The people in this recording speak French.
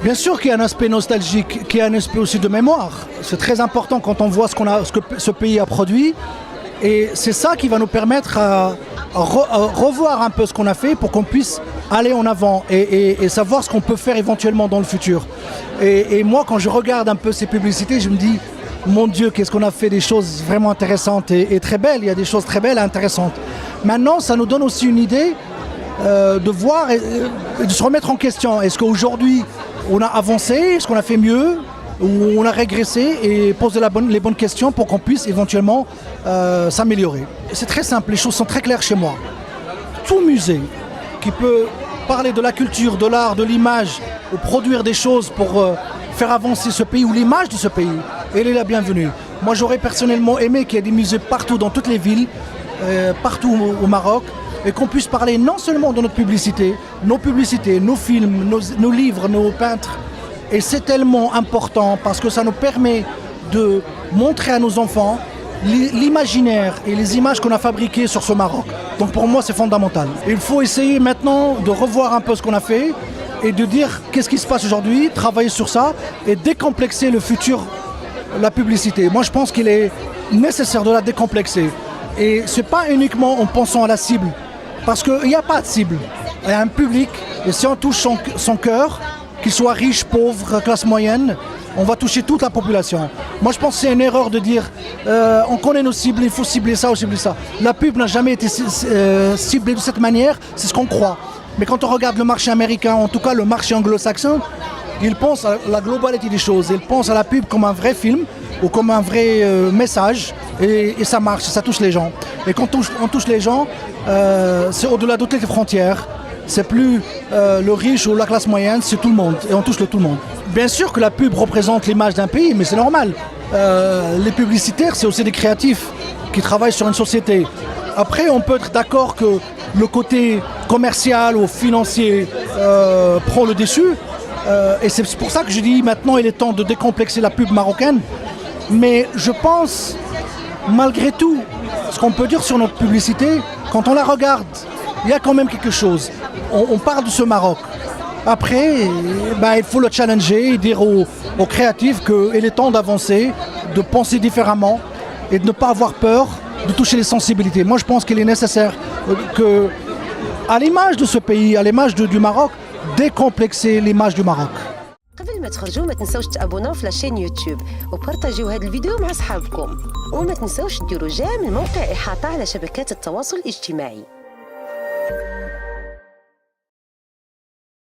Bien sûr qu'il y a un aspect nostalgique, qu'il y a un aspect aussi de mémoire. C'est très important quand on voit ce que ce pays a produit. Et c'est ça qui va nous permettre à revoir un peu ce qu'on a fait pour qu'on puisse aller en avant et savoir ce qu'on peut faire éventuellement dans le futur. Et moi, quand je regarde un peu ces publicités, je me dis, mon Dieu, qu'est-ce qu'on a fait des choses vraiment intéressantes et très belles. Il y a des choses très belles et intéressantes. Maintenant, ça nous donne aussi une idée de voir et de se remettre en question. Est-ce qu'aujourd'hui, on a avancé? Est-ce qu'on a fait mieux? Ou on a régressé? Et poser les bonnes questions pour qu'on puisse éventuellement s'améliorer. C'est très simple, les choses sont très claires chez moi. Tout musée qui peut parler de la culture, de l'art, de l'image, ou produire des choses pour faire avancer ce pays ou l'image de ce pays, elle est la bienvenue. Moi, j'aurais personnellement aimé qu'il y ait des musées partout dans toutes les villes, partout au Maroc, et qu'on puisse parler non seulement de notre publicité, nos films, nos livres, nos peintres. Et c'est tellement important parce que ça nous permet de montrer à nos enfants l'imaginaire et les images qu'on a fabriquées sur ce Maroc. Donc pour moi, c'est fondamental. Il faut essayer maintenant de revoir un peu ce qu'on a fait et de dire qu'est-ce qui se passe aujourd'hui, travailler sur ça et décomplexer le futur, la publicité. Moi, je pense qu'il est nécessaire de la décomplexer. Et ce n'est pas uniquement en pensant à la cible, parce qu'il n'y a pas de cible. Il y a un public, et si on touche son cœur, qu'il soit riche, pauvre, classe moyenne, on va toucher toute la population. Moi, je pense que c'est une erreur de dire on connaît nos cibles, il faut cibler ça ou cibler ça. La pub n'a jamais été ciblée de cette manière, c'est ce qu'on croit. Mais quand on regarde le marché américain, en tout cas le marché anglo-saxon, ils pensent à la globalité des choses. Ils pensent à la pub comme un vrai film ou comme un vrai message et ça marche, ça touche les gens. Et quand on touche les gens, c'est au-delà de toutes les frontières. C'est plus le riche ou la classe moyenne, c'est tout le monde. Et on touche tout le monde. Bien sûr que la pub représente l'image d'un pays, mais c'est normal. Les publicitaires, c'est aussi des créatifs qui travaillent sur une société. Après, on peut être d'accord que le côté commercial ou financier prend le dessus. Et c'est pour ça que je dis maintenant, il est temps de décomplexer la pub marocaine. Mais je pense, malgré tout, ce qu'on peut dire sur notre publicité, quand on la regarde, il y a quand même quelque chose. On parle de ce Maroc. Après, il faut le challenger et dire aux créatifs qu'il est temps d'avancer, de penser différemment et de ne pas avoir peur de toucher les sensibilités. Moi, je pense qu'il est nécessaire que, à l'image de ce pays, à l'image du Maroc, décomplexer l'image du Maroc. قبل ما تخرجوا ما تنسوش تابوناو في لاشين يوتيوب وبارطاجيو هذا الفيديو مع اصحابكم وما تنسوش ديروا جيم الموقع إحاطة على شبكات التواصل الاجتماعي.